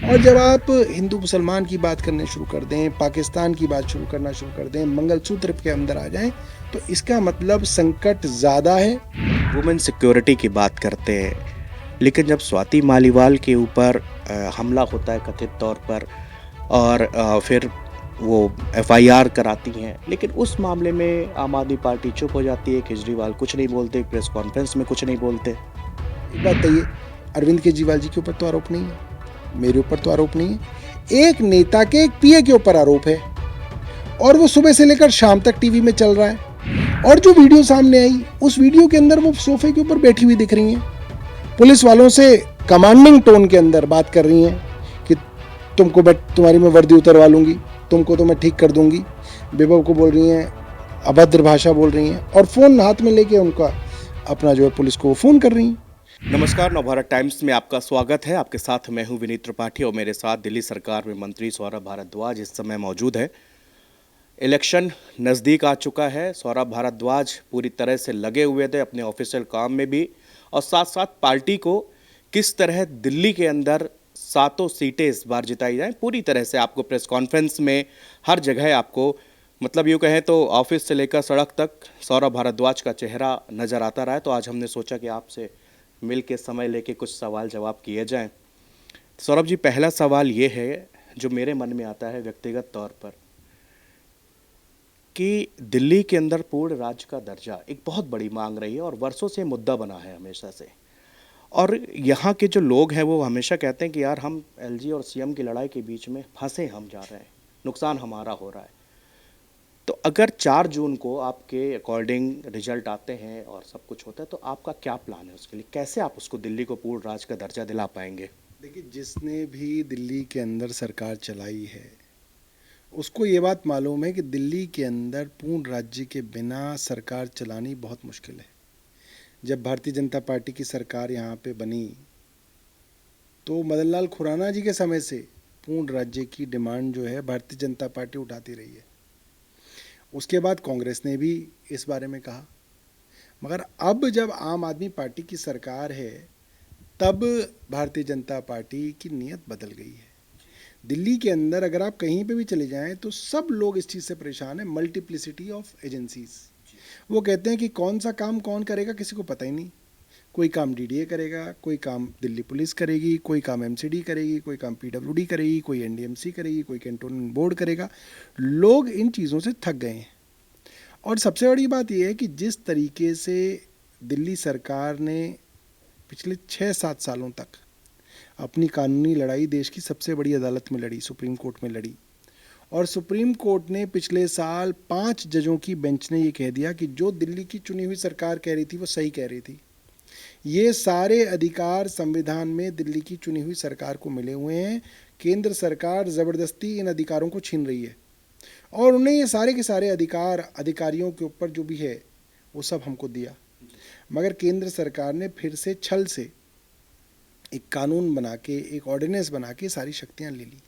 और जब आप हिंदू मुसलमान की बात करने शुरू कर दें, पाकिस्तान की बात शुरू कर दें, मंगलसूत्र के अंदर आ जाएं, तो इसका मतलब संकट ज़्यादा है। वुमेन सिक्योरिटी की बात करते हैं, लेकिन जब स्वाति मालीवाल के ऊपर हमला होता है कथित तौर पर, और फिर वो एफआईआर कराती हैं, लेकिन उस मामले में आम आदमी पार्टी चुप हो जाती है, केजरीवाल कुछ नहीं बोलते, प्रेस कॉन्फ्रेंस में कुछ नहीं बोलते। एक बात बताइए, अरविंद केजरीवाल जी के ऊपर तो आरोप नहीं है, मेरे ऊपर तो आरोप नहीं है, एक नेता के एक पीए के ऊपर आरोप है, और वो सुबह से लेकर शाम तक टीवी में चल रहा है। और जो वीडियो सामने आई, उस वीडियो के अंदर वो सोफे के ऊपर बैठी हुई दिख रही हैं, पुलिस वालों से कमांडिंग टोन के अंदर बात कर रही हैं कि तुमको मैं तुम्हारी मैं वर्दी उतरवा लूंगी, तुमको तो मैं ठीक कर दूंगी। विभव को बोल रही हैं, अभद्र भाषा बोल रही हैं, और फोन हाथ में लेके उनका अपना जो है पुलिस को फोन कर रही हैं। नमस्कार, नवभारत टाइम्स में आपका स्वागत है। आपके साथ मैं हूं विनीत त्रिपाठी और मेरे साथ दिल्ली सरकार में मंत्री सौरभ भारद्वाज इस समय मौजूद है। इलेक्शन नज़दीक आ चुका है। सौरभ भारद्वाज पूरी तरह से लगे हुए थे अपने ऑफिशियल काम में भी, और साथ साथ पार्टी को किस तरह दिल्ली के अंदर सातों सीटें इस बार जिताई जाएं, पूरी तरह से आपको प्रेस कॉन्फ्रेंस में हर जगह आपको, मतलब यूँ कहें तो ऑफिस से लेकर सड़क तक सौरभ भारद्वाज का चेहरा नज़र आता रहा है। तो आज हमने सोचा कि आपसे मिल के समय लेके कुछ सवाल जवाब किए जाएं। सौरभ जी, पहला सवाल ये है जो मेरे मन में आता है व्यक्तिगत तौर पर, कि दिल्ली के अंदर पूर्ण राज्य का दर्जा एक बहुत बड़ी मांग रही है और वर्षों से मुद्दा बना है हमेशा से। और यहाँ के जो लोग हैं वो हमेशा कहते हैं कि यार हम एलजी और सीएम की लड़ाई के बीच में फंसे हम जा रहे हैं, नुकसान हमारा हो रहा है। तो अगर 4 जून को आपके अकॉर्डिंग रिजल्ट आते हैं और सब कुछ होता है, तो आपका क्या प्लान है उसके लिए? कैसे आप उसको दिल्ली को पूर्ण राज्य का दर्जा दिला पाएंगे? देखिए, जिसने भी दिल्ली के अंदर सरकार चलाई है, उसको ये बात मालूम है कि दिल्ली के अंदर पूर्ण राज्य के बिना सरकार चलानी बहुत मुश्किल है। जब भारतीय जनता पार्टी की सरकार यहाँ पे बनी, तो मदन लाल खुराना जी के समय से पूर्ण राज्य की डिमांड जो है भारतीय जनता पार्टी उठाती रही है। उसके बाद कांग्रेस ने भी इस बारे में कहा, मगर अब जब आम आदमी पार्टी की सरकार है, तब भारतीय जनता पार्टी की नीयत बदल गई है। दिल्ली के अंदर अगर आप कहीं पे भी चले जाएं, तो सब लोग इस चीज़ से परेशान है, मल्टीप्लिसिटी ऑफ एजेंसीज। वो कहते हैं कि कौन सा काम कौन करेगा किसी को पता ही नहीं। कोई काम डीडीए करेगा, कोई काम दिल्ली पुलिस करेगी, कोई काम एमसीडी करेगी, कोई काम पीडब्ल्यूडी करेगी, कोई एनडीएमसी करेगी, कोई कैंटोनमेंट बोर्ड करेगा। लोग इन चीज़ों से थक गए हैं। और सबसे बड़ी बात यह है कि जिस तरीके से दिल्ली सरकार ने पिछले 6-7 सालों तक अपनी कानूनी लड़ाई देश की सबसे बड़ी अदालत में लड़ी, सुप्रीम कोर्ट में लड़ी, और सुप्रीम कोर्ट ने पिछले साल 5 जजों की बेंच ने ये कह दिया कि जो दिल्ली की चुनी हुई सरकार कह रही थी वो सही कह रही थी। ये सारे अधिकार संविधान में दिल्ली की चुनी हुई सरकार को मिले हुए हैं। केंद्र सरकार ज़बरदस्ती इन अधिकारों को छीन रही है, और उन्हें ये सारे के सारे अधिकार अधिकारियों के ऊपर जो भी है वो सब हमको दिया। मगर केंद्र सरकार ने फिर से छल से एक कानून बना के, एक ऑर्डिनेंस बना के सारी शक्तियाँ ले ली।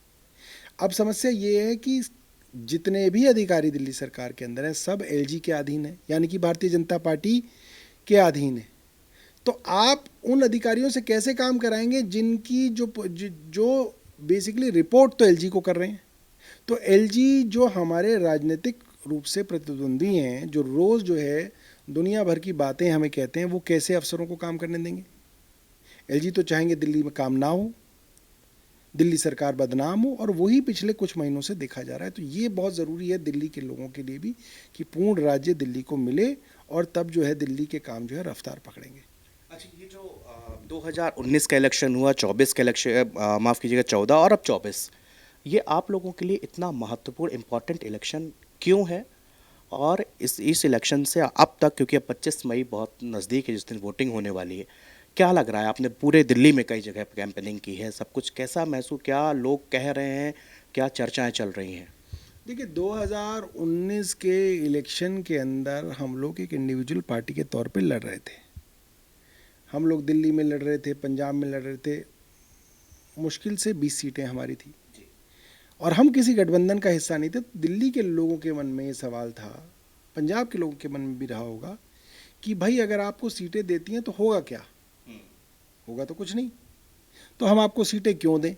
अब समस्या ये है कि जितने भी अधिकारी दिल्ली सरकार के अंदर हैं, सब एलजी के अधीन है, यानी कि भारतीय जनता पार्टी के अधीन है। तो आप उन अधिकारियों से कैसे काम कराएंगे जिनकी जो बेसिकली रिपोर्ट तो एलजी को कर रहे हैं। तो एलजी जो हमारे राजनीतिक रूप से प्रतिद्वंदी हैं, जो रोज़ जो है दुनिया भर की बातें हमें कहते हैं, वो कैसे अफसरों को काम करने देंगे? एलजी तो चाहेंगे दिल्ली में काम ना हो, दिल्ली सरकार बदनाम हो, और वही पिछले कुछ महीनों से देखा जा रहा है। तो ये बहुत ज़रूरी है दिल्ली के लोगों के लिए भी कि पूर्ण राज्य दिल्ली को मिले, और तब जो है दिल्ली के काम जो है रफ्तार पकड़ेंगे। अच्छा, ये जो 2019 का इलेक्शन हुआ, 24 का इलेक्शन, माफ़ कीजिएगा 14 और अब 24, ये आप लोगों के लिए इतना महत्वपूर्ण इम्पोर्टेंट इलेक्शन क्यों है? और इस इलेक्शन से अब तक, क्योंकि अब 25 मई बहुत नज़दीक है जिस दिन वोटिंग होने वाली है, क्या लग रहा है? आपने पूरे दिल्ली में कई जगह कैंपेनिंग की है, सब कुछ कैसा महसूस, क्या लोग कह रहे हैं, क्या चर्चाएं चल रही हैं? देखिए, 2019 के इलेक्शन के अंदर हम लोग एक इंडिविजुअल पार्टी के तौर पे लड़ रहे थे। हम लोग दिल्ली में लड़ रहे थे, पंजाब में लड़ रहे थे, मुश्किल से 20 सीटें हमारी थी, और हम किसी गठबंधन का हिस्सा नहीं थे। दिल्ली के लोगों के मन में ये सवाल था, पंजाब के लोगों के मन में भी रहा होगा, कि भाई अगर आपको सीटें देती हैं तो होगा क्या? होगा तो कुछ नहीं, तो हम आपको सीटें क्यों दें?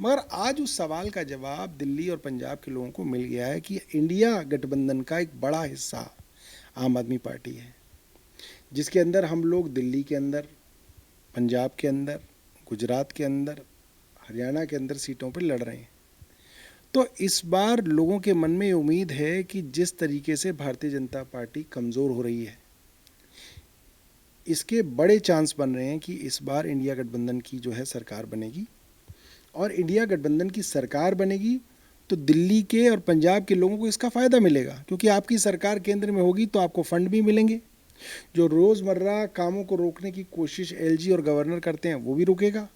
मगर आज उस सवाल का जवाब दिल्ली और पंजाब के लोगों को मिल गया है कि इंडिया गठबंधन का एक बड़ा हिस्सा आम आदमी पार्टी है, जिसके अंदर हम लोग दिल्ली के अंदर, पंजाब के अंदर, गुजरात के अंदर, हरियाणा के अंदर सीटों पर लड़ रहे हैं। तो इस बार लोगों के मन में ये उम्मीद है कि जिस तरीके से भारतीय जनता पार्टी कमज़ोर हो रही है, इसके बड़े चांस बन रहे हैं कि इस बार इंडिया गठबंधन की जो है सरकार बनेगी। और इंडिया गठबंधन की सरकार बनेगी तो दिल्ली के और पंजाब के लोगों को इसका फ़ायदा मिलेगा, क्योंकि आपकी सरकार केंद्र में होगी तो आपको फंड भी मिलेंगे। जो रोज़मर्रा कामों को रोकने की कोशिश एलजी और गवर्नर करते हैं वो भी रुकेगा,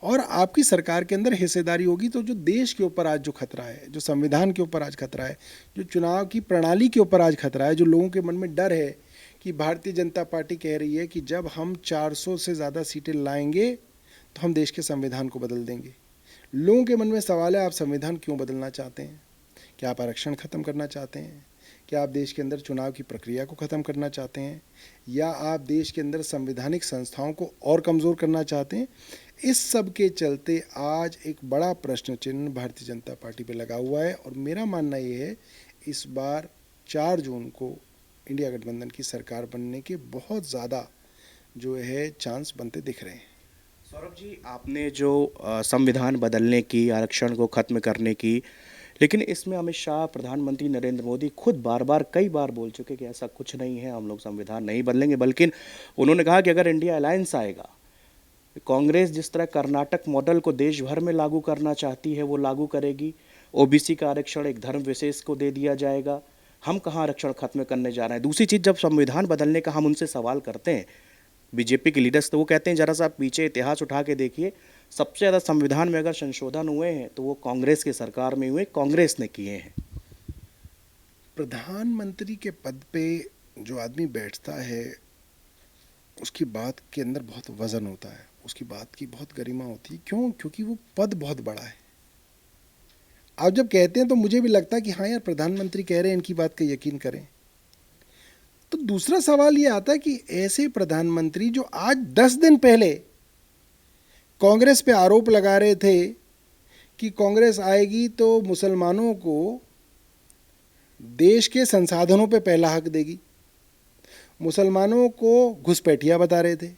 और आपकी सरकार के अंदर हिस्सेदारी होगी। तो जो देश के ऊपर आज जो खतरा है, जो संविधान के ऊपर आज खतरा है, जो चुनाव की प्रणाली के ऊपर आज खतरा है, जो लोगों के मन में डर है कि भारतीय जनता पार्टी कह रही है कि जब हम 400 से ज़्यादा सीटें लाएंगे तो हम देश के संविधान को बदल देंगे। लोगों के मन में सवाल है, आप संविधान क्यों बदलना चाहते हैं? क्या आप आरक्षण ख़त्म करना चाहते हैं? क्या आप देश के अंदर चुनाव की प्रक्रिया को ख़त्म करना चाहते हैं? या आप देश के अंदर संवैधानिक संस्थाओं को और कमज़ोर करना चाहते हैं? इस सब के चलते आज एक बड़ा प्रश्न चिन्ह भारतीय जनता पार्टी पे लगा हुआ है। और मेरा मानना ये है, इस बार 4 जून को इंडिया गठबंधन की सरकार बनने के बहुत ज़्यादा जो है चांस बनते दिख रहे हैं। सौरभ जी, आपने जो संविधान बदलने की, आरक्षण को खत्म करने की, लेकिन इसमें अमित शाह, प्रधानमंत्री नरेंद्र मोदी खुद बार बार कई बार बोल चुके कि ऐसा कुछ नहीं है, हम लोग संविधान नहीं बदलेंगे। बल्कि उन्होंने कहा कि अगर इंडिया अलायंस आएगा, कांग्रेस जिस तरह कर्नाटक मॉडल को देश भर में लागू करना चाहती है वो लागू करेगी। ओबीसी का आरक्षण एक धर्म विशेष को दे दिया जाएगा। हम कहाँ आरक्षण खत्म करने जा रहे हैं। दूसरी चीज़, जब संविधान बदलने का हम उनसे सवाल करते हैं, बीजेपी के लीडर्स, तो वो कहते हैं जरा सा पीछे इतिहास उठा के देखिए, सबसे ज़्यादा संविधान में अगर संशोधन हुए हैं तो वो कांग्रेस की सरकार में हुए, कांग्रेस ने किए हैं। प्रधानमंत्री के पद पे जो आदमी बैठता है उसकी बात के अंदर बहुत वजन होता है, उसकी बात की बहुत गरिमा होती है। क्यों? क्योंकि वो पद बहुत बड़ा है। आप जब कहते हैं तो मुझे भी लगता है कि हाँ यार, प्रधानमंत्री कह रहे हैं, इनकी बात का यकीन करें। तो दूसरा सवाल ये आता है कि ऐसे प्रधानमंत्री जो आज 10 दिन पहले कांग्रेस पे आरोप लगा रहे थे कि कांग्रेस आएगी तो मुसलमानों को देश के संसाधनों पे पहला हक देगी, मुसलमानों को घुसपैठिया बता रहे थे,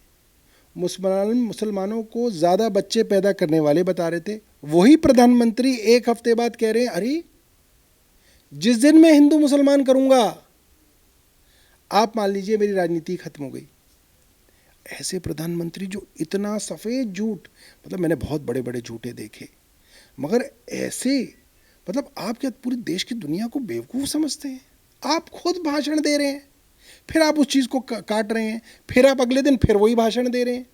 मुसलमानों को ज़्यादा बच्चे पैदा करने वाले बता रहे थे, वही प्रधानमंत्री एक हफ्ते बाद कह रहे हैं अरे जिस दिन मैं हिंदू मुसलमान करूंगा आप मान लीजिए मेरी राजनीति खत्म हो गई। ऐसे प्रधानमंत्री जो इतना सफ़ेद झूठ, मतलब मैंने बहुत बड़े बड़े झूठे देखे, मगर ऐसे, मतलब आप क्या पूरे देश की दुनिया को बेवकूफ़ समझते हैं? आप खुद भाषण दे रहे हैं, फिर आप उस चीज़ को काट रहे हैं, फिर आप अगले दिन फिर वही भाषण दे रहे हैं।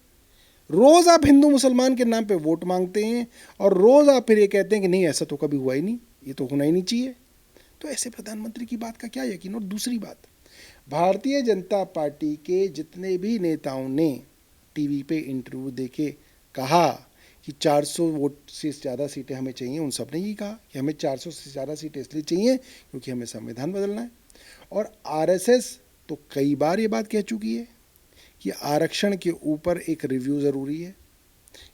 रोज़ आप हिंदू मुसलमान के नाम पे वोट मांगते हैं और रोज़ आप फिर ये कहते हैं कि नहीं ऐसा तो कभी हुआ ही नहीं, ये तो होना ही नहीं चाहिए। तो ऐसे प्रधानमंत्री की बात का क्या यकीन। और दूसरी बात, भारतीय जनता पार्टी के जितने भी नेताओं ने टीवी पे इंटरव्यू देके कहा कि 400 वोट से ज़्यादा सीटें हमें चाहिए, उन सब ने ये कहा कि हमें 400 से ज़्यादा सीटें इसलिए चाहिए क्योंकि हमें संविधान बदलना है। और आरएसएस तो कई बार ये बात कह चुकी है कि आरक्षण के ऊपर एक रिव्यू ज़रूरी है।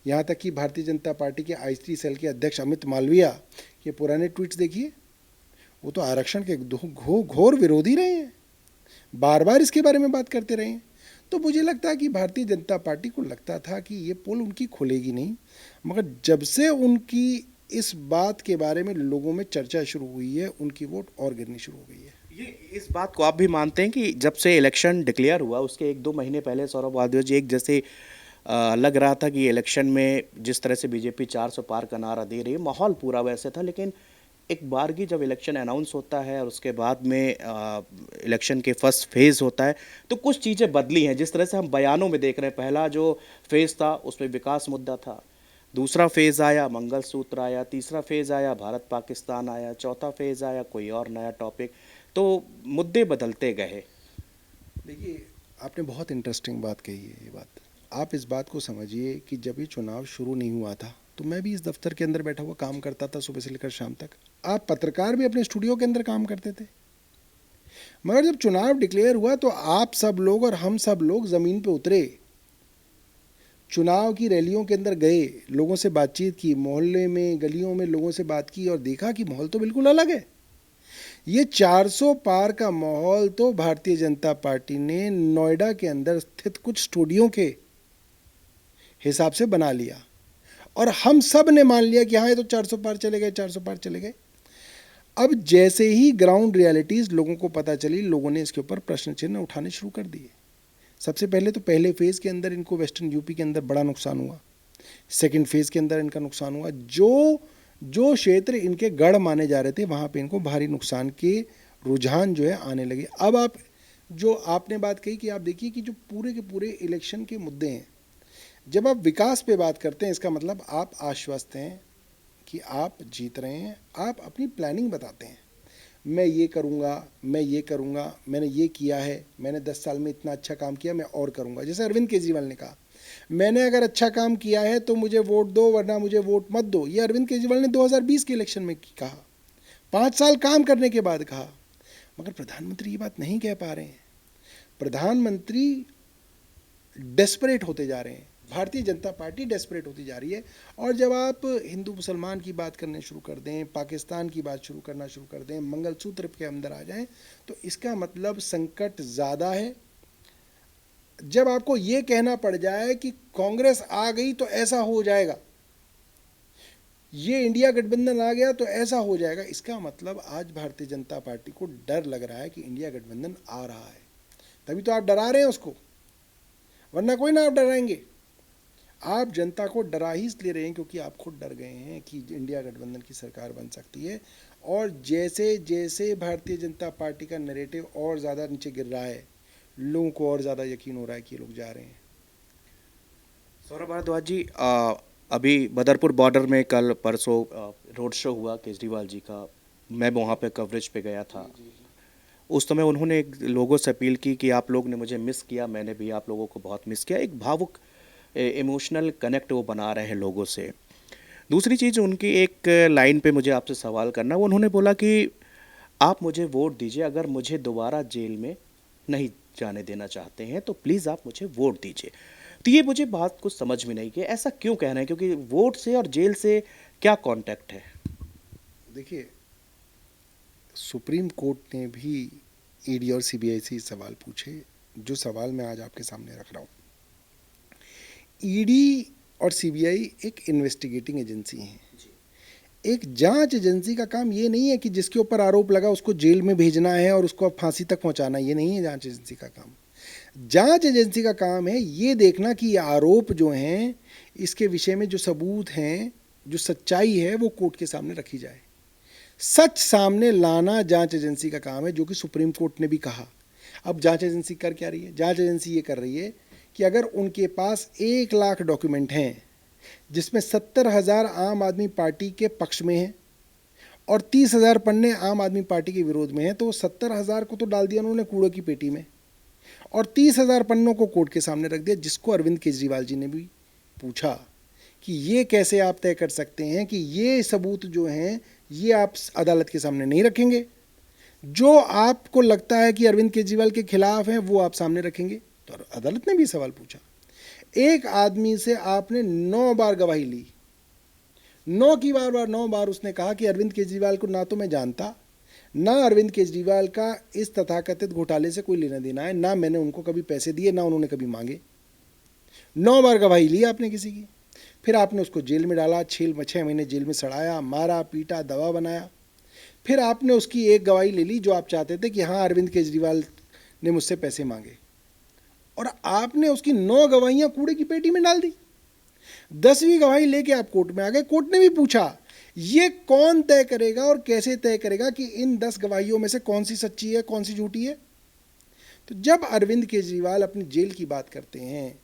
यहाँ तक कि भारतीय जनता पार्टी के आईटी सेल के अध्यक्ष अमित मालविया के पुराने ट्वीट्स देखिए, वो तो आरक्षण के घोर विरोधी रहे हैं, बार बार इसके बारे में बात करते रहे हैं। तो मुझे लगता है कि भारतीय जनता पार्टी को लगता था कि ये पोल उनकी खुलेगी नहीं, मगर जब से उनकी इस बात के बारे में लोगों में चर्चा शुरू हुई है, उनकी वोट और गिरनी शुरू हो गई है। ये इस बात को आप भी मानते हैं कि जब से इलेक्शन डिक्लेयर हुआ उसके 1-2 महीने पहले सौरभ वारदोई जी, एक जैसे लग रहा था कि इलेक्शन में जिस तरह से बीजेपी 400 पार का नारा दे रही है, माहौल पूरा वैसे था। लेकिन एक बार की जब इलेक्शन अनाउंस होता है और उसके बाद में इलेक्शन के फर्स्ट फेज़ होता है तो कुछ चीज़ें बदली हैं। जिस तरह से हम बयानों में देख रहे हैं, पहला जो फेज़ था उसमें विकास मुद्दा था, दूसरा फेज़ आया मंगलसूत्र आया, तीसरा फेज़ आया भारत पाकिस्तान आया, चौथा फेज़ आया कोई और नया टॉपिक, तो मुद्दे बदलते गए। देखिए, आपने बहुत इंटरेस्टिंग बात कही है। ये बात आप इस बात को समझिए कि जब ये चुनाव शुरू नहीं हुआ था तो मैं भी इस दफ्तर के अंदर बैठा हुआ काम करता था सुबह से लेकर शाम तक। आप पत्रकार भी अपने स्टूडियो के अंदर काम करते थे। मगर जब चुनाव डिक्लेयर हुआ तो आप सब लोग और हम सब लोग ज़मीन पे उतरे। चुनाव की रैलियों के अंदर गए, लोगों से बातचीत की, मोहल्ले में गलियों में लोगों से बात की और देखा कि माहौल तो बिल्कुल अलग है। ये 400 पार का माहौल तो भारतीय जनता पार्टी ने नोएडा के अंदर स्थित कुछ स्टूडियो के हिसाब से बना लिया और हम सब ने मान लिया कि हाँ ये तो 400 पार चले गए, 400 पार चले गए। अब जैसे ही ग्राउंड रियलिटीज लोगों को पता चली, लोगों ने इसके ऊपर प्रश्न चिन्ह उठाने शुरू कर दिए। सबसे पहले तो पहले फेज़ के अंदर इनको वेस्टर्न यूपी के अंदर बड़ा नुकसान हुआ, सेकंड फेज़ के अंदर इनका नुकसान हुआ। जो जो क्षेत्र इनके गढ़ माने जा रहे थे वहाँ पे इनको भारी नुकसान के रुझान जो है आने लगे। अब आप जो आपने बात कही कि आप देखिए कि जो पूरे के पूरे इलेक्शन के मुद्दे हैं, जब आप विकास पे बात करते हैं इसका मतलब आप आश्वस्त हैं कि आप जीत रहे हैं, आप अपनी प्लानिंग बताते हैं, मैं ये करूँगा, मैं ये करूँगा, मैंने ये किया है, मैंने 10 साल में इतना अच्छा काम किया, मैं और करूँगा। जैसे अरविंद केजरीवाल ने कहा, मैंने अगर अच्छा काम किया है तो मुझे वोट दो वरना मुझे वोट मत दो। ये अरविंद केजरीवाल ने 2020 के इलेक्शन में कहा, 5 साल काम करने के बाद कहा। मगर प्रधानमंत्री ये बात नहीं कह पा रहे हैं। प्रधानमंत्री डेस्परेट होते जा रहे हैं, भारतीय जनता पार्टी डेस्परेट होती जा रही है। और जब आप हिंदू मुसलमान की बात करने शुरू कर दें, पाकिस्तान की बात शुरू कर दें, मंगलसूत्र के अंदर आ जाएं, तो इसका मतलब संकट ज़्यादा है। जब आपको ये कहना पड़ जाए कि कांग्रेस आ गई तो ऐसा हो जाएगा, ये इंडिया गठबंधन आ गया तो ऐसा हो जाएगा, इसका मतलब आज भारतीय जनता पार्टी को डर लग रहा है कि इंडिया गठबंधन आ रहा है। तभी तो आप डरा रहे हैं उसको, वरना कोई ना आप डराएंगे। आप जनता को डरा ही इसलिए रहे हैं क्योंकि आप खुद डर गए हैं कि इंडिया गठबंधन की सरकार बन सकती है। और जैसे जैसे भारतीय जनता पार्टी का नैरेटिव और ज़्यादा नीचे गिर रहा है, लोगों को और ज़्यादा यकीन हो रहा है कि ये लोग जा रहे हैं। सौरभ भारद्वाज जी, अभी बदरपुर बॉर्डर में कल परसों रोड शो हुआ केजरीवाल जी का, मैं वहाँ पे कवरेज पे गया था। उस समय उन्होंने लोगों से अपील की कि आप लोग ने मुझे मिस किया, मैंने भी आप लोगों को बहुत मिस किया। एक भावुक इमोशनल कनेक्ट वो बना रहे हैं लोगों से। दूसरी चीज़, उनकी एक लाइन पे मुझे आपसे सवाल करना, वो उन्होंने बोला कि आप मुझे वोट दीजिए, अगर मुझे दोबारा जेल में नहीं जाने देना चाहते हैं तो प्लीज़ आप मुझे वोट दीजिए। तो ये मुझे बात कुछ समझ में नहीं कि ऐसा क्यों कह रहे हैं, क्योंकि वोट से और जेल से क्या कॉन्टेक्ट है? देखिए, सुप्रीम कोर्ट ने भी ईडी और सीबीआई से सवाल पूछे, जो सवाल मैं आज आपके सामने रख रहा हूँ। ईडी और सीबीआई एक इन्वेस्टिगेटिंग एजेंसी हैं। एक जांच एजेंसी का काम ये नहीं है कि जिसके ऊपर आरोप लगा उसको जेल में भेजना है और उसको फांसी तक पहुंचाना, ये नहीं है जांच एजेंसी का काम। जांच एजेंसी का काम है ये देखना कि ये आरोप जो हैं, इसके विषय में जो सबूत हैं, जो सच्चाई है, वो कोर्ट के सामने रखी जाए। सच सामने लाना जांच एजेंसी का काम है, जो कि सुप्रीम कोर्ट ने भी कहा। अब जांच एजेंसी कर क्या रही है? जांच एजेंसी ये कर रही है कि अगर उनके पास 1 लाख डॉक्यूमेंट हैं, जिसमें 70,000 आम आदमी पार्टी के पक्ष में हैं और 30,000 पन्ने आम आदमी पार्टी के विरोध में हैं, तो 70,000 को तो डाल दिया उन्होंने कूड़े की पेटी में और 30,000 पन्नों को कोर्ट के सामने रख दिया, जिसको अरविंद केजरीवाल जी ने भी पूछा कि ये कैसे आप तय कर सकते हैं कि ये सबूत जो हैं ये आप अदालत के सामने नहीं रखेंगे, जो आपको लगता है कि अरविंद केजरीवाल के खिलाफ हैं वो आप सामने रखेंगे। तो अदालत ने भी सवाल पूछा। एक आदमी से आपने 9 बार गवाही ली, 9 बार उसने कहा कि अरविंद केजरीवाल को ना तो मैं जानता, ना अरविंद केजरीवाल का इस तथाकथित घोटाले से कोई लेना देना है, ना मैंने उनको कभी पैसे दिए, ना उन्होंने कभी मांगे। 9 बार गवाही ली आपने किसी की, फिर आपने उसको जेल में डाला, 6 महीने जेल में सड़ाया, मारा पीटा, दवा बनाया। फिर आपने उसकी एक गवाही ले ली जो आप चाहते थे कि हाँ अरविंद केजरीवाल ने मुझसे पैसे मांगे, और आपने उसकी 9 गवाहियां कूड़े की पेटी में डाल दी। 10वीं गवाही लेके आप कोर्ट में आ गए। कोर्ट ने भी पूछा ये कौन तय करेगा और कैसे तय करेगा कि इन 10 गवाहियों में से कौन सी सच्ची है, कौन सी झूठी है। तो जब अरविंद केजरीवाल अपनी जेल की बात करते हैं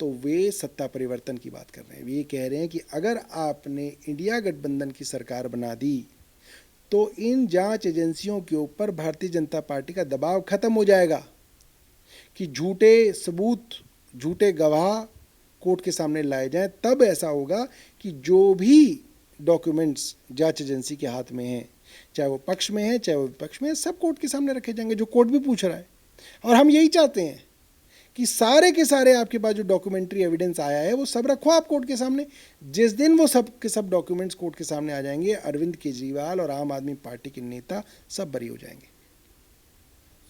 तो वे सत्ता परिवर्तन की बात कर रहे हैं। वे ये कह रहे हैं कि अगर आपने इंडिया गठबंधन की सरकार बना दी तो इन जांच एजेंसियों के ऊपर भारतीय जनता पार्टी का दबाव खत्म हो जाएगा कि झूठे सबूत, झूठे गवाह कोर्ट के सामने लाए जाएं। तब ऐसा होगा कि जो भी डॉक्यूमेंट्स जांच एजेंसी के हाथ में हैं, चाहे वो पक्ष में है चाहे वो विपक्ष में है, सब कोर्ट के सामने रखे जाएंगे, जो कोर्ट भी पूछ रहा है। और हम यही चाहते हैं कि सारे के सारे आपके पास जो डॉक्यूमेंट्री एविडेंस आया है वो सब रखो आप कोर्ट के सामने। जिस दिन वो सब के सब डॉक्यूमेंट्स कोर्ट के सामने आ जाएंगे, अरविंद केजरीवाल और आम आदमी पार्टी के नेता सब बरी हो जाएंगे।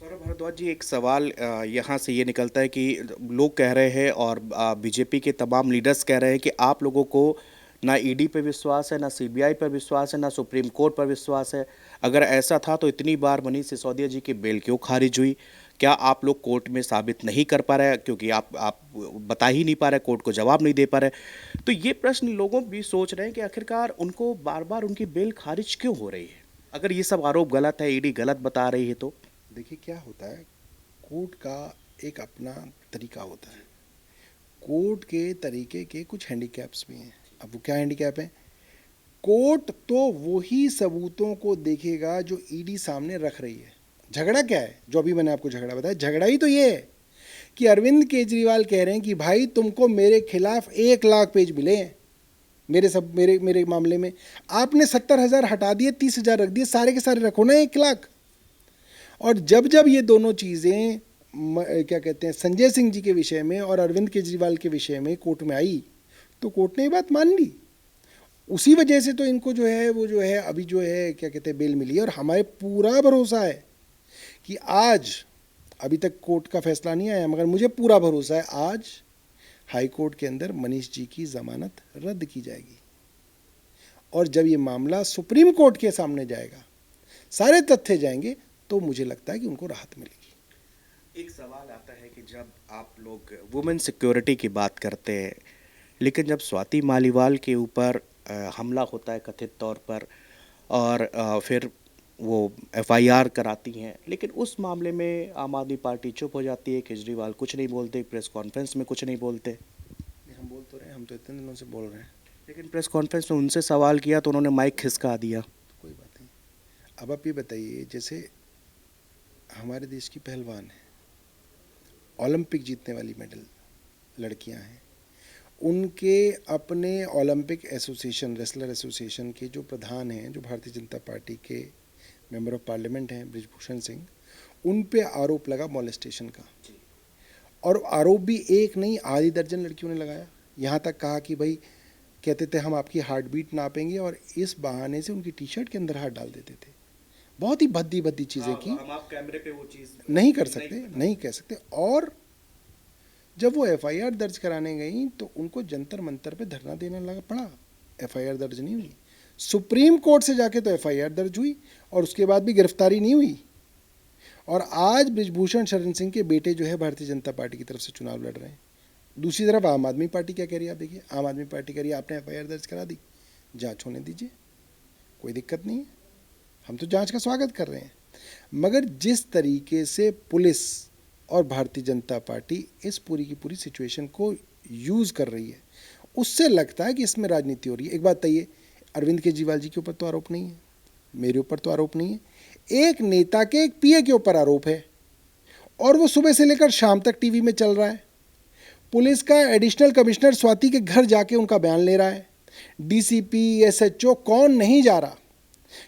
सौरभ भारद्वाज जी, एक सवाल यहाँ से ये निकलता है कि लोग कह रहे हैं और बीजेपी के तमाम लीडर्स कह रहे हैं कि आप लोगों को ना ईडी पे विश्वास है, ना सीबीआई पर विश्वास है, ना सुप्रीम कोर्ट पर विश्वास है। अगर ऐसा था तो इतनी बार मनीष सिसोदिया जी की बेल क्यों खारिज हुई? क्या आप लोग कोर्ट में साबित नहीं कर पा रहे, क्योंकि आप बता ही नहीं पा रहे, कोर्ट को जवाब नहीं दे पा रहे? तो ये प्रश्न लोगों भी सोच रहे हैं कि आखिरकार उनको बार बार उनकी बेल खारिज क्यों हो रही है, अगर ये सब आरोप गलत है, ईडी गलत बता रही है तो? देखिए क्या होता है, कोर्ट का एक अपना तरीका होता है। कोर्ट के तरीके के कुछ हैंडीकैप्स भी हैं। अब वो क्या हैंडीकैप है? कोर्ट तो वही सबूतों को देखेगा जो ईडी सामने रख रही है। झगड़ा क्या है? जो अभी मैंने आपको झगड़ा बताया, झगड़ा ही तो ये है कि अरविंद केजरीवाल कह रहे हैं कि भाई तुमको मेरे खिलाफ 1 लाख पेज मिले हैं, मेरे मेरे मामले में आपने 70,000 हटा दिए, 30,000 रख दिए, सारे के सारे रखो ना 1 लाख। और जब जब ये दोनों चीज़ें क्या कहते हैं संजय सिंह जी के विषय में और अरविंद केजरीवाल के विषय में कोर्ट में आई, तो कोर्ट ने ये बात मान ली। उसी वजह से तो इनको जो है वो जो है अभी जो है क्या कहते हैं बेल मिली है। और हमारे पूरा भरोसा है कि आज, अभी तक कोर्ट का फैसला नहीं आया, मगर मुझे पूरा भरोसा है आज हाई कोर्ट के अंदर मनीष जी की जमानत रद्द की जाएगी। और जब ये मामला सुप्रीम कोर्ट के सामने जाएगा, सारे तथ्य जाएंगे, तो मुझे लगता है कि उनको राहत मिलेगी। एक सवाल आता है कि जब आप लोग वुमेन सिक्योरिटी की बात करते हैं, लेकिन जब स्वाति मालीवाल के ऊपर हमला होता है कथित तौर पर, और फिर वो एफआईआर कराती हैं, लेकिन उस मामले में आम आदमी पार्टी चुप हो जाती है, केजरीवाल कुछ नहीं बोलते, प्रेस कॉन्फ्रेंस में कुछ नहीं बोलते। हम बोल तो रहे हैं, हम तो इतने दिनों से बोल रहे हैं, लेकिन प्रेस कॉन्फ्रेंस में उनसे सवाल किया तो उन्होंने माइक खिसका दिया। कोई बात नहीं। अब आप ये बताइए, जैसे हमारे देश की पहलवान है, ओलंपिक जीतने वाली मेडल लड़कियां हैं, उनके अपने ओलंपिक एसोसिएशन, रेसलर एसोसिएशन के जो प्रधान हैं, जो भारतीय जनता पार्टी के मेंबर ऑफ पार्लियामेंट हैं बृजभूषण सिंह, उन पे आरोप लगा मॉलेस्टेशन का। और आरोप भी एक नहीं, आधी दर्जन लड़कियों ने लगाया। यहाँ तक कहा कि भाई, कहते थे हम आपकी हार्ट बीट नापेंगे, और इस बहाने से उनकी टी शर्ट के अंदर हाथ डाल देते थे। बहुत ही भद्दी भद्दी चीज़ें की। हम आप कैमरे पे वो चीज़ नहीं कर सकते, नहीं कह सकते। और जब वो एफआईआर दर्ज कराने गई तो उनको जंतर मंतर पे धरना देना लगा पड़ा। एफआईआर दर्ज नहीं हुई, सुप्रीम कोर्ट से जाके तो एफआईआर दर्ज हुई, और उसके बाद भी गिरफ्तारी नहीं हुई। और आज बृजभूषण शरण सिंह के बेटे जो है भारतीय जनता पार्टी की तरफ से चुनाव लड़ रहे हैं। दूसरी तरफ आम आदमी पार्टी क्या कह रही है? आप देखिए, आम आदमी पार्टी कह रही है आपने एफआईआर दर्ज करा दी, जांच होने दीजिए, कोई दिक्कत नहीं है, हम तो जांच का स्वागत कर रहे हैं। मगर जिस तरीके से पुलिस और भारतीय जनता पार्टी इस पूरी की पूरी सिचुएशन को यूज़ कर रही है, उससे लगता है कि इसमें राजनीति हो रही है। एक बात बताइए, अरविंद केजरीवाल जी के ऊपर तो आरोप नहीं है, मेरे ऊपर तो आरोप नहीं है, एक नेता के, एक पीए के ऊपर आरोप है, और वो सुबह से लेकर शाम तक टीवी में चल रहा है। पुलिस का एडिशनल कमिश्नर स्वाति के घर जाके उनका बयान ले रहा है। डीसीपी, एसएचओ, कौन नहीं जा रहा।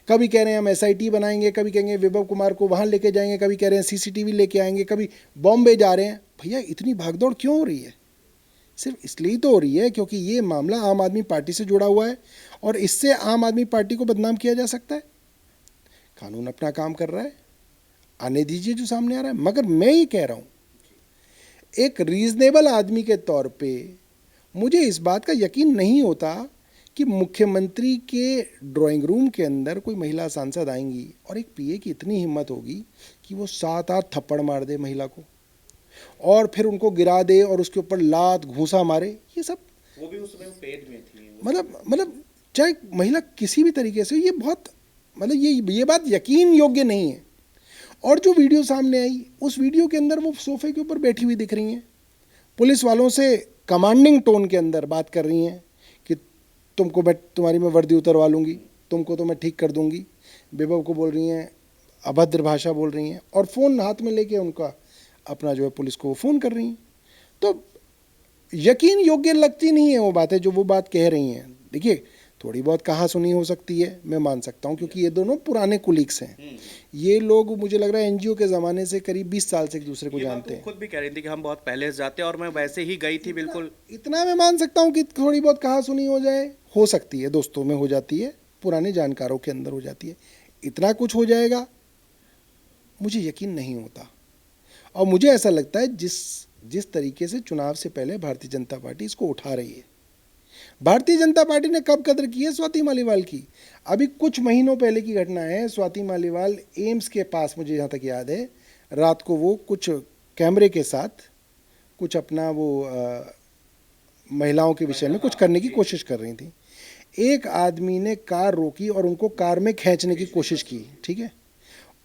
कभी कह रहे हैं हम एसआईटी बनाएंगे, कभी कहेंगे विभव कुमार को वहाँ लेके जाएंगे, कभी कह रहे हैं सीसीटीवी लेके आएंगे, कभी बॉम्बे जा रहे हैं। भैया इतनी भागदौड़ क्यों हो रही है? सिर्फ इसलिए तो हो रही है क्योंकि ये मामला आम आदमी पार्टी से जुड़ा हुआ है, और इससे आम आदमी पार्टी को बदनाम किया जा सकता है। कानून अपना काम कर रहा है, आने दीजिए जो सामने आ रहा है। मगर मैं ये कह रहा हूँ, एक रीजनेबल आदमी के तौर पे मुझे इस बात का यकीन नहीं होता कि मुख्यमंत्री के ड्राइंग रूम के अंदर कोई महिला सांसद आएंगी और एक पीए की इतनी हिम्मत होगी कि वो 7-8 थप्पड़ मार दे महिला को, और फिर उनको गिरा दे और उसके ऊपर लात घूंसा मारे। ये सब वो भी उसमें पेड में थी। मतलब चाहे महिला किसी भी तरीके से, ये बहुत मतलब ये बात यकीन योग्य नहीं है। और जो वीडियो सामने आई, उस वीडियो के अंदर वो सोफे के ऊपर बैठी हुई दिख रही हैं, पुलिस वालों से कमांडिंग टोन के अंदर बात कर रही हैं कि तुमको मैं, तुम्हारी मैं वर्दी उतरवा लूँगी, तुमको तो मैं ठीक कर दूँगी। विभव को बोल रही हैं, अभद्र भाषा बोल रही हैं, और फ़ोन हाथ में लेके उनका अपना जो है पुलिस को फ़ोन कर रही हैं। तो यकीन योग्य लगती नहीं है वो बातें जो वो बात कह रही हैं। देखिए, थोड़ी बहुत कहा सुनी हो सकती है, मैं मान सकता हूँ, क्योंकि ये दोनों पुराने कुलीग्स हैं। ये लोग मुझे लग रहा है एनजीओ के ज़माने से करीब 20 साल से एक दूसरे को ये बात जानते तो हैं। खुद भी कह रही थी कि हम बहुत पहले से जाते हैं और मैं वैसे ही गई थी बिल्कुल। इतना मैं मान सकता हूँ कि थोड़ी बहुत कहा सुनी हो जाए, हो सकती है, दोस्तों में हो जाती है, पुराने जानकारों के अंदर हो जाती है। इतना कुछ हो जाएगा मुझे यकीन नहीं होता। और मुझे ऐसा लगता है जिस जिस तरीके से चुनाव से पहले भारतीय जनता पार्टी इसको उठा रही है, भारतीय जनता पार्टी ने कब कदर की है स्वाति मालीवाल की? अभी कुछ महीनों पहले की घटना है, स्वाति मालीवाल एम्स के पास, मुझे जहाँ तक याद है, रात को वो कुछ कैमरे के साथ कुछ अपना वो महिलाओं के विषय में कुछ करने की कोशिश कर रही थी। एक आदमी ने कार रोकी और उनको कार में खींचने की कोशिश की, ठीक है।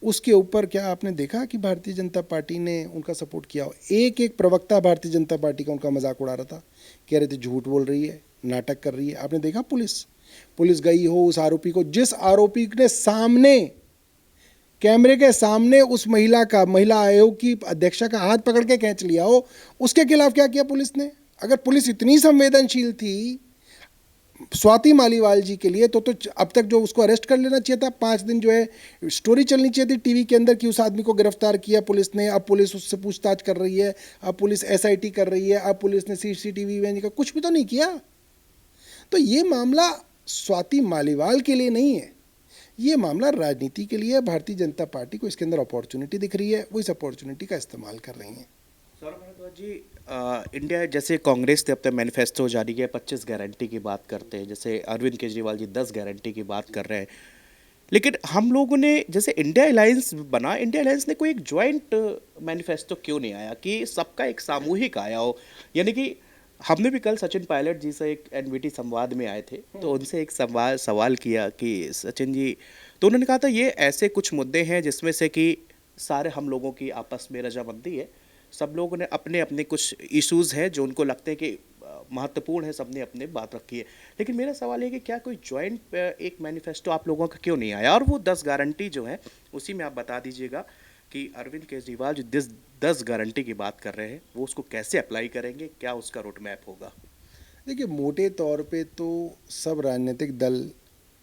उसके ऊपर क्या आपने देखा कि भारतीय जनता पार्टी ने उनका सपोर्ट किया हो? एक एक प्रवक्ता भारतीय जनता पार्टी का उनका मजाक उड़ा रहा था, कह रहे थे झूठ बोल रही है, नाटक कर रही है। आपने देखा पुलिस गई हो उस आरोपी को, जिस आरोपी ने सामने कैमरे के सामने उस महिला आयोग की अध्यक्षा का हाथ पकड़ के खींच लिया हो, उसके खिलाफ क्या किया पुलिस ने? अगर पुलिस इतनी संवेदनशील थी स्वाति मालीवाल जी के लिए तो अब तक जो उसको अरेस्ट कर लेना चाहिए था। 5 दिन जो है स्टोरी चलनी चाहिए थी टीवी के अंदर कि उस आदमी को गिरफ्तार किया पुलिस ने, अब पुलिस उससे पूछताछ कर रही है, अब पुलिस एसआईटी कर रही है, अब पुलिस ने सीसीटीवी में का कुछ भी तो नहीं किया। तो ये मामला स्वाति मालीवाल के लिए नहीं है, ये मामला राजनीति के लिए। भारतीय जनता पार्टी को इसके अंदर अपॉर्चुनिटी दिख रही है, वो इस अपॉर्चुनिटी का इस्तेमाल कर रही है। सौरभ भारद्वाज जी, इंडिया जैसे कांग्रेस ने अपना मैनिफेस्टो जारी किया, 25 गारंटी की बात करते हैं, जैसे अरविंद केजरीवाल जी 10 गारंटी की बात कर रहे हैं, लेकिन हम लोगों ने जैसे इंडिया अलायंस बना, इंडिया अलायंस ने कोई एक ज्वाइंट मैनिफेस्टो क्यों नहीं आया कि सबका एक सामूहिक आया हो? यानी कि हमने भी कल सचिन पायलट जी से एक एनवीटी संवाद में आए थे, तो उनसे एक सवाल किया कि सचिन जी, तो उन्होंने कहा था ये ऐसे कुछ मुद्दे हैं जिसमें से कि सारे हम लोगों की आपस में रजामंदी है, सब लोगों ने अपने अपने कुछ इश्यूज़ हैं जो उनको लगते हैं कि महत्वपूर्ण है, सबने अपने बात रखी है। लेकिन मेरा सवाल है कि क्या कोई जॉइंट एक मैनिफेस्टो आप लोगों का क्यों नहीं आया? और वो 10 गारंटी जो है उसी में आप बता दीजिएगा कि अरविंद केजरीवाल जो 10 गारंटी की बात कर रहे हैं वो उसको कैसे अप्लाई करेंगे, क्या उसका रोड मैप होगा? देखिए, मोटे तौर पे तो सब राजनीतिक दल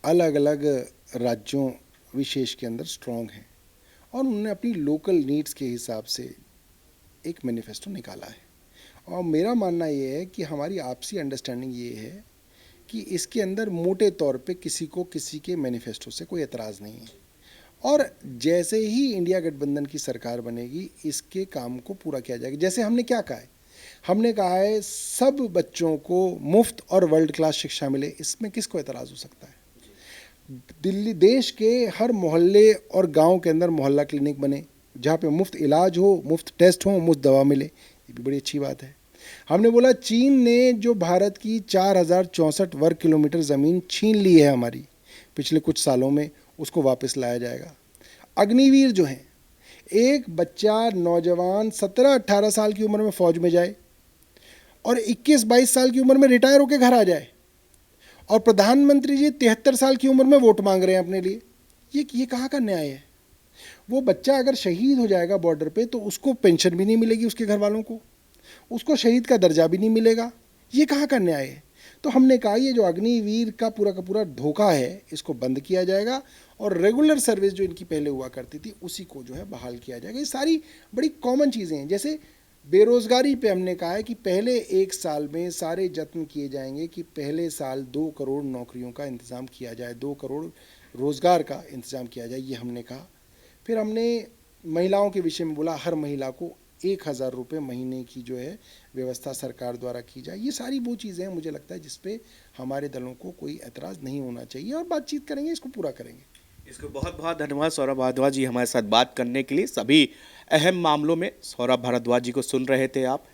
अलग अलग राज्यों विशेष के अंदर स्ट्रांग हैं और उन्होंने अपनी लोकल नीड्स के हिसाब से एक मैनिफेस्टो निकाला है। और मेरा मानना ये है कि हमारी आपसी अंडरस्टैंडिंग ये है कि इसके अंदर मोटे तौर पे किसी को किसी के मैनिफेस्टो से कोई एतराज़ नहीं है। और जैसे ही इंडिया गठबंधन की सरकार बनेगी इसके काम को पूरा किया जाएगा। जैसे हमने क्या कहा है, हमने कहा है सब बच्चों को मुफ्त और वर्ल्ड क्लास शिक्षा मिले, इसमें किसको एतराज़ हो सकता है? दिल्ली देश के हर मोहल्ले और गांव के अंदर मोहल्ला क्लिनिक बने जहाँ पे मुफ्त इलाज हो, मुफ्त टेस्ट हो, मुफ्त दवा मिले, ये भी बड़ी अच्छी बात है। हमने बोला चीन ने जो भारत की 4064 वर्ग किलोमीटर ज़मीन छीन ली है हमारी पिछले कुछ सालों में, उसको वापस लाया जाएगा। अग्निवीर जो हैं, एक बच्चा नौजवान 17-18 साल की उम्र में फ़ौज में जाए और 21-22 साल की उम्र में रिटायर होकर घर आ जाए, और प्रधानमंत्री जी 73 साल की उम्र में वोट मांग रहे हैं अपने लिए। ये कहाँ का न्याय है? वो बच्चा अगर शहीद हो जाएगा बॉर्डर पे तो उसको पेंशन भी नहीं मिलेगी, उसके घर वालों को, उसको शहीद का दर्जा भी नहीं मिलेगा। ये कहाँ का न्याय है? तो हमने कहा ये जो अग्निवीर का पूरा धोखा है इसको बंद किया जाएगा और रेगुलर सर्विस जो इनकी पहले हुआ करती थी उसी को जो है बहाल किया जाएगा। ये सारी बड़ी कॉमन चीज़ें हैं। जैसे बेरोज़गारी पे हमने कहा है कि पहले 1 साल में सारे यत्न किए जाएंगे कि पहले साल 2 करोड़ नौकरियों का इंतज़ाम किया जाए, 2 करोड़ रोज़गार का इंतज़ाम किया जाए, ये हमने कहा। फिर हमने महिलाओं के विषय में बोला हर महिला को 1000 रुपये महीने की जो है व्यवस्था सरकार द्वारा की जाए। ये सारी वो चीज़ें हैं मुझे लगता है जिस पे हमारे दलों को कोई एतराज़ नहीं होना चाहिए और बातचीत करेंगे, इसको पूरा करेंगे। इसको बहुत बहुत धन्यवाद सौरभ भारद्वाज जी हमारे साथ बात करने के लिए। सभी अहम मामलों में सौरभ भारद्वाज जी को सुन रहे थे आप।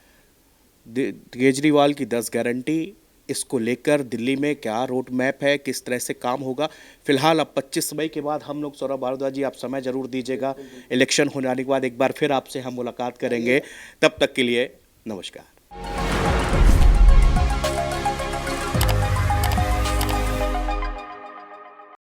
केजरीवाल की 10 गारंटी, इसको लेकर दिल्ली में क्या रोड मैप है, किस तरह से काम होगा। फिलहाल अब 25 मई के बाद हम लोग, सौरभ भारद्वाज जी आप समय जरूर दीजिएगा, इलेक्शन होने के बाद एक बार फिर आपसे हम मुलाकात करेंगे। तब तक के लिए नमस्कार।